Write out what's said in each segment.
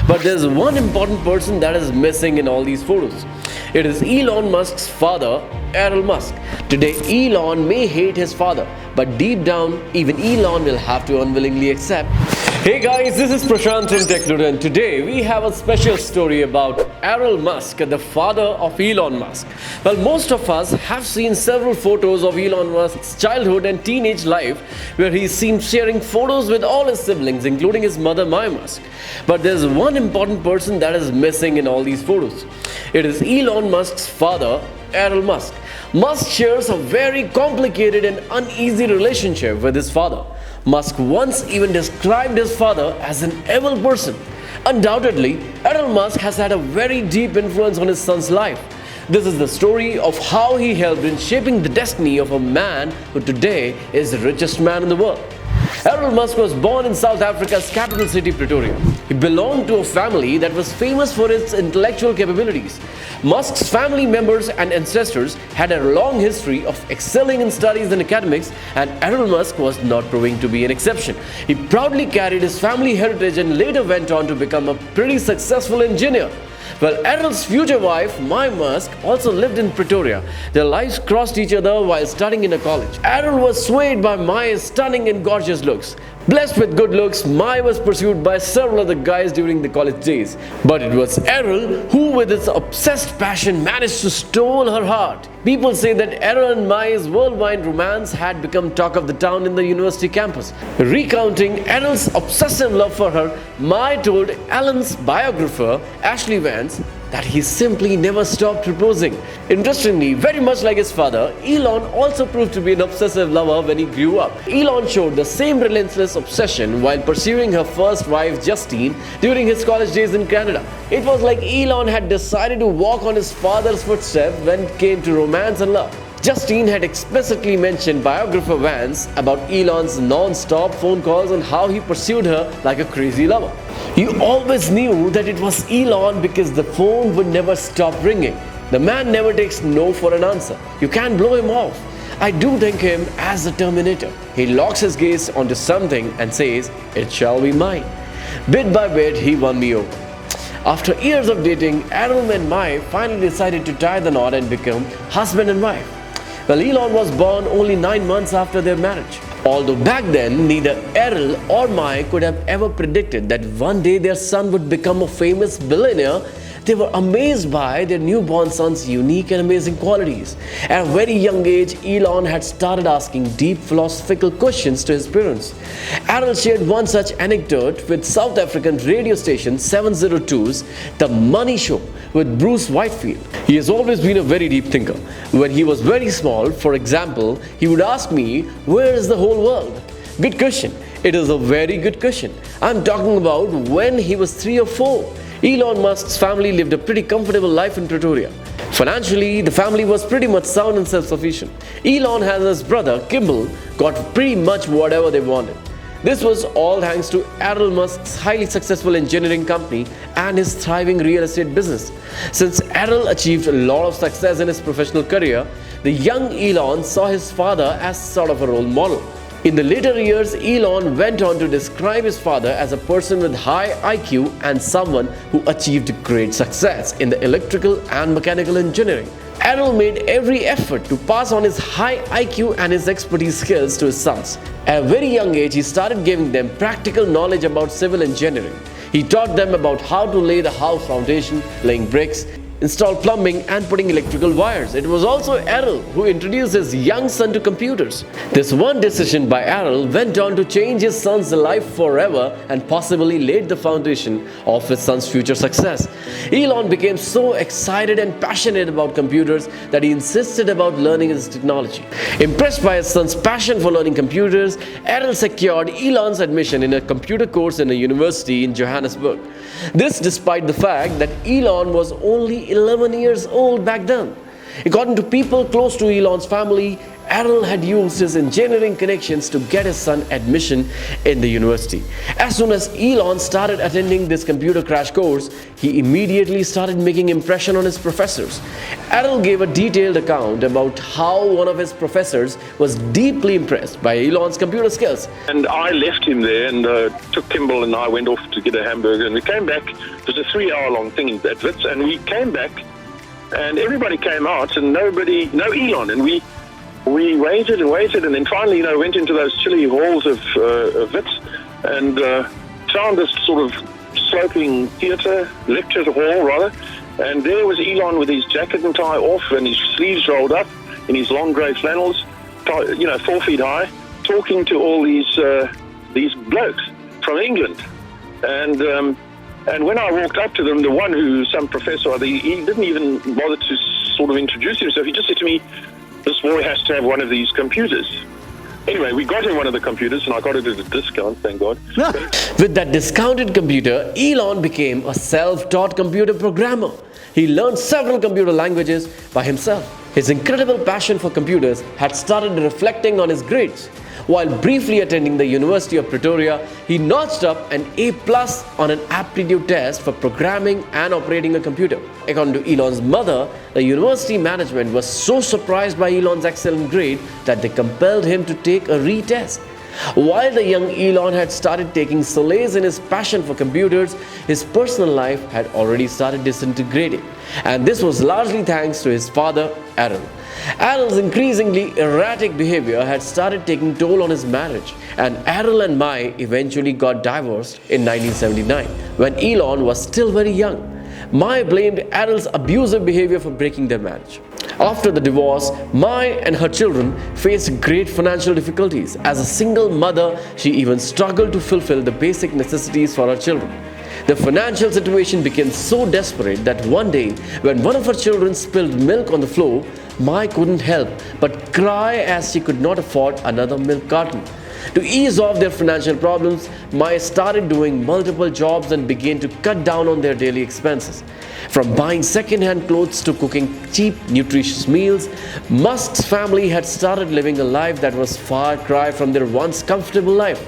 But there's one important person that is missing in all these photos. It is Elon Musk's father, Errol Musk. Today, Elon may hate his father, but deep down, even Elon will have to unwillingly accept. Hey guys, this is Prashant in TechNode, and today we have a special story about Errol Musk, the father of Elon Musk. Well, most of us have seen several photos of Elon Musk's childhood and teenage life where he's seen sharing photos with all his siblings, including his mother, Maya Musk. But there's one important person that is missing in all these photos. It is Elon Musk's father, Errol Musk. Musk shares a very complicated and uneasy relationship with his father. Musk once even described his father as an evil person. Undoubtedly, Elon Musk has had a very deep influence on his son's life. This is the story of how he helped in shaping the destiny of a man who today is the richest man in the world. Errol Musk was born in South Africa's capital city, Pretoria. He belonged to a family that was famous for its intellectual capabilities. Musk's family members and ancestors had a long history of excelling in studies and academics, and Errol Musk was not proving to be an exception. He proudly carried his family heritage and later went on to become a pretty successful engineer. Well, Errol's future wife, Maya Musk, also lived in Pretoria. Their lives crossed each other while studying in a college. Errol was swayed by Maya's stunning and gorgeous looks. Blessed with good looks, Maya was pursued by several other guys during the college days. But it was Errol who, with his obsessed passion, managed to steal her heart. People say that Errol and Maya's worldwide romance had become talk of the town in the university campus. Recounting Errol's obsessive love for her, Maya told Elon's biographer, Ashley Vance, that he simply never stopped proposing. Interestingly, very much like his father, Elon also proved to be an obsessive lover when he grew up. Elon showed the same relentless obsession while pursuing her first wife, Justine, during his college days in Canada. It was like Elon had decided to walk on his father's footsteps when it came to romance and love. Justine had explicitly mentioned biographer Vance about Elon's non-stop phone calls and how he pursued her like a crazy lover. You always knew that it was Elon because the phone would never stop ringing. The man never takes no for an answer. You can't blow him off. I do think him as the Terminator. He locks his gaze onto something and says, "It shall be mine." Bit by bit, he won me over. After years of dating, Errol and Maya finally decided to tie the knot and become husband and wife. Well, Elon was born only 9 months after their marriage. Although back then, neither Errol or Maya could have ever predicted that one day their son would become a famous billionaire, they were amazed by their newborn son's unique and amazing qualities. At a very young age, Elon had started asking deep philosophical questions to his parents. Errol shared one such anecdote with South African radio station 702's The Money Show with Bruce Whitefield. He has always been a very deep thinker. When he was very small, for example, he would ask me, "Where is the whole world?" Good question. It is a very good question. I'm talking about when he was 3 or 4. Elon Musk's family lived a pretty comfortable life in Pretoria. Financially, the family was pretty much sound and self-sufficient. Elon and his brother, Kimball, got pretty much whatever they wanted. This was all thanks to Errol Musk's highly successful engineering company and his thriving real estate business. Since Errol achieved a lot of success in his professional career, the young Elon saw his father as sort of a role model. In the later years, Elon went on to describe his father as a person with high IQ and someone who achieved great success in the electrical and mechanical engineering. Errol made every effort to pass on his high IQ and his expertise skills to his sons. At a very young age, he started giving them practical knowledge about civil engineering. He taught them about how to lay the house foundation, laying bricks, install plumbing and putting electrical wires. It was also Errol who introduced his young son to computers. This one decision by Errol went on to change his son's life forever and possibly laid the foundation of his son's future success. Elon became so excited and passionate about computers that he insisted about learning his technology. Impressed by his son's passion for learning computers, Errol secured Elon's admission in a computer course in a university in Johannesburg. This despite the fact that Elon was only 11 years old back then. According to people close to Elon's family, Errol had used his engineering connections to get his son admission in the university. As soon as Elon started attending this computer crash course, he immediately started making impression on his professors. Errol gave a detailed account about how one of his professors was deeply impressed by Elon's computer skills. And I left him there and took Kimball and I went off to get a hamburger, and we came back. It was a 3-hour-long thing in that Wits, and we came back and everybody came out and no Elon, and we waited and waited, and then finally, went into those chilly halls of Wits and found this sort of sloping lecture hall rather, and there was Elon with his jacket and tie off and his sleeves rolled up in his long grey flannels, 4 feet high, talking to all these blokes from England. And when I walked up to them, the one who, some professor, he didn't even bother to sort of introduce himself. He just said to me, "This boy has to have one of these computers." Anyway, we got him one of the computers, and I got it at a discount, thank God. With that discounted computer, Elon became a self-taught computer programmer. He learned several computer languages by himself. His incredible passion for computers had started reflecting on his grades. While briefly attending the University of Pretoria, he notched up an A+ on an aptitude test for programming and operating a computer. According to Elon's mother, the university management was so surprised by Elon's excellent grade that they compelled him to take a retest. While the young Elon had started taking solace in his passion for computers, his personal life had already started disintegrating. And this was largely thanks to his father, Errol. Errol's increasingly erratic behavior had started taking toll on his marriage, and Errol and Mai eventually got divorced in 1979, when Elon was still very young. Mai blamed Errol's abusive behavior for breaking their marriage. After the divorce, Mai and her children faced great financial difficulties. As a single mother, she even struggled to fulfill the basic necessities for her children. The financial situation became so desperate that one day, when one of her children spilled milk on the floor, Mai couldn't help but cry as she could not afford another milk carton. To ease off their financial problems, Mai started doing multiple jobs and began to cut down on their daily expenses. From buying second-hand clothes to cooking cheap, nutritious meals, Musk's family had started living a life that was far cry from their once comfortable life.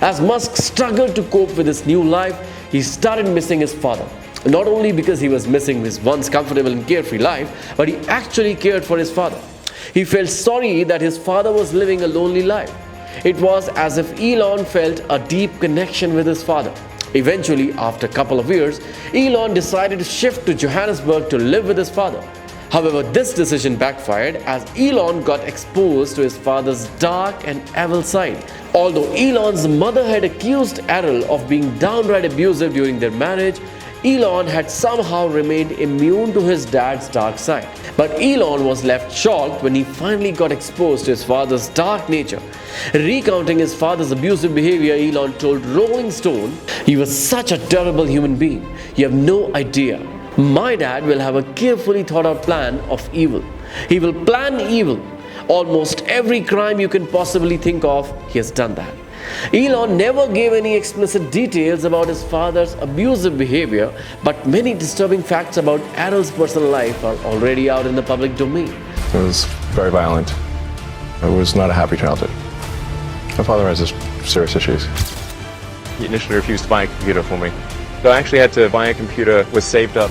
As Musk struggled to cope with his new life, he started missing his father. Not only because he was missing his once comfortable and carefree life, but he actually cared for his father. He felt sorry that his father was living a lonely life. It was as if Elon felt a deep connection with his father. Eventually, after a couple of years, Elon decided to shift to Johannesburg to live with his father. However, this decision backfired as Elon got exposed to his father's dark and evil side. Although Elon's mother had accused Errol of being downright abusive during their marriage, Elon had somehow remained immune to his dad's dark side. But Elon was left shocked when he finally got exposed to his father's dark nature. Recounting his father's abusive behavior, Elon told Rolling Stone, "He was such a terrible human being. You have no idea. My dad will have a carefully thought out plan of evil. He will plan evil. Almost every crime you can possibly think of, he has done that." Elon never gave any explicit details about his father's abusive behavior, but many disturbing facts about Errol's personal life are already out in the public domain. It was very violent. It was not a happy childhood. My father has serious issues. He initially refused to buy a computer for me. So I actually had to buy a computer with saved up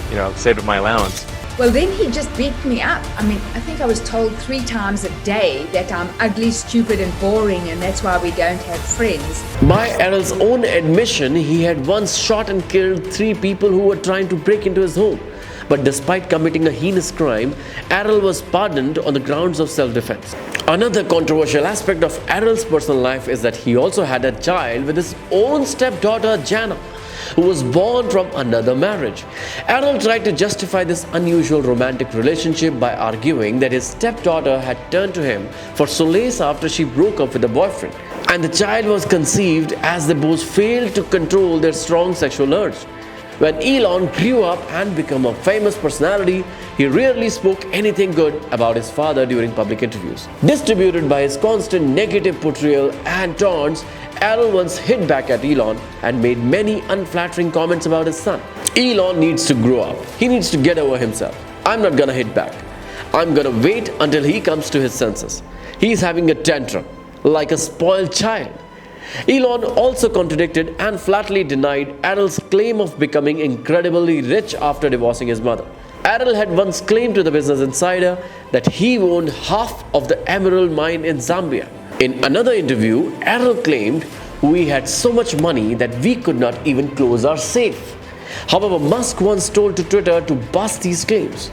my allowance. Well, then he just beat me up. I think I was told 3 times a day that I'm ugly, stupid, and boring, and that's why we don't have friends. By Errol's own admission, he had once shot and killed 3 people who were trying to break into his home. But despite committing a heinous crime, Errol was pardoned on the grounds of self-defense. Another controversial aspect of Errol's personal life is that he also had a child with his own stepdaughter, Jana, who was born from another marriage. Errol tried to justify this unusual romantic relationship by arguing that his stepdaughter had turned to him for solace after she broke up with a boyfriend, and the child was conceived as they both failed to control their strong sexual urge. When Elon grew up and became a famous personality, he rarely spoke anything good about his father during public interviews. Distributed by his constant negative portrayal and taunts, Errol once hit back at Elon and made many unflattering comments about his son. Elon needs to grow up. He needs to get over himself. I'm not gonna hit back. I'm gonna wait until he comes to his senses. He's having a tantrum, like a spoiled child. Elon also contradicted and flatly denied Errol's claim of becoming incredibly rich after divorcing his mother. Errol had once claimed to the Business Insider that he owned half of the emerald mine in Zambia. In another interview, Errol claimed we had so much money that we could not even close our safe. However, Musk once told to Twitter to bust these claims.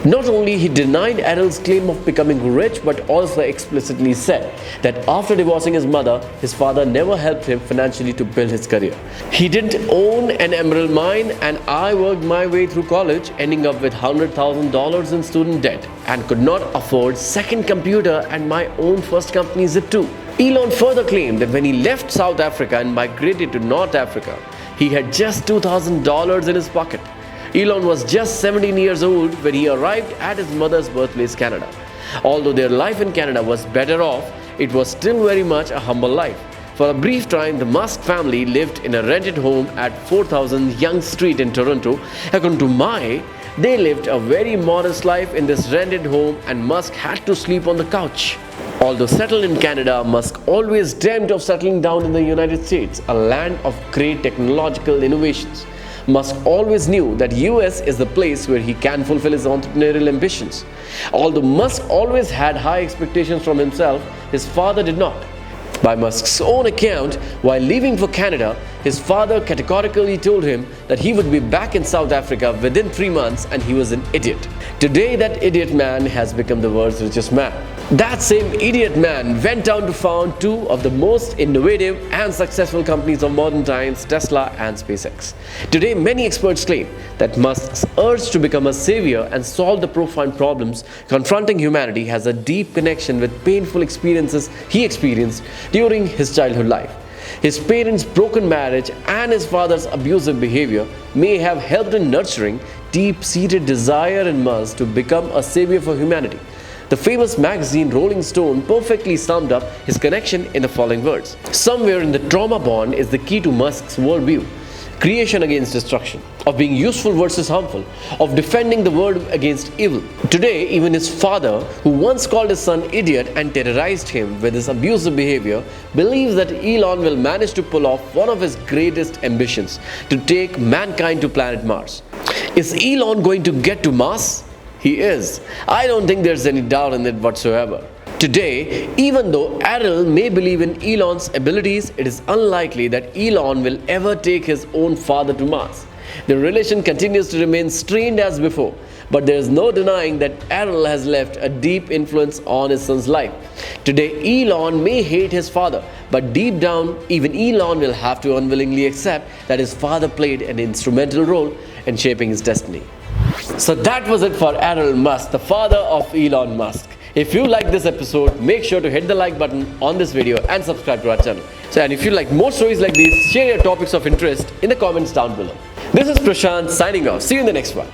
Not only he denied Errol's claim of becoming rich, but also explicitly said that after divorcing his mother, his father never helped him financially to build his career. He didn't own an emerald mine, and I worked my way through college, ending up with $100,000 in student debt and could not afford second computer and my own first company Zip2. Elon further claimed that when he left South Africa and migrated to North Africa, he had just $2,000 in his pocket. Elon was just 17 years old when he arrived at his mother's birthplace, Canada. Although their life in Canada was better off, it was still very much a humble life. For a brief time, the Musk family lived in a rented home at 4000 Yonge Street in Toronto. According to Mai, they lived a very modest life in this rented home, and Musk had to sleep on the couch. Although settled in Canada, Musk always dreamt of settling down in the United States, a land of great technological innovations. Musk always knew that US is the place where he can fulfill his entrepreneurial ambitions. Although Musk always had high expectations from himself, his father did not. By Musk's own account, while leaving for Canada, his father categorically told him that he would be back in South Africa within 3 months, and he was an idiot. Today, that idiot man has become the world's richest man. That same idiot man went on to found two of the most innovative and successful companies of modern times, Tesla and SpaceX. Today, many experts claim that Musk's urge to become a savior and solve the profound problems confronting humanity has a deep connection with painful experiences he experienced during his childhood life. His parents' broken marriage and his father's abusive behavior may have helped in nurturing deep-seated desire in Musk to become a savior for humanity. The famous magazine Rolling Stone perfectly summed up his connection in the following words. Somewhere in the trauma bond is the key to Musk's worldview. Creation against destruction, of being useful versus harmful, of defending the world against evil. Today, even his father, who once called his son idiot and terrorized him with his abusive behavior, believes that Elon will manage to pull off one of his greatest ambitions, to take mankind to planet Mars. Is Elon going to get to Mars? He is. I don't think there's any doubt in it whatsoever. Today, even though Errol may believe in Elon's abilities, it is unlikely that Elon will ever take his own father to Mars. The relation continues to remain strained as before, but there is no denying that Errol has left a deep influence on his son's life. Today, Elon may hate his father, but deep down, even Elon will have to unwillingly accept that his father played an instrumental role in shaping his destiny. So that was it for Errol Musk, the father of Elon Musk. If you like this episode, make sure to hit the like button on this video and subscribe to our channel. And if you like more stories like these, share your topics of interest in the comments down below. This is Prashant signing off. See you in the next one.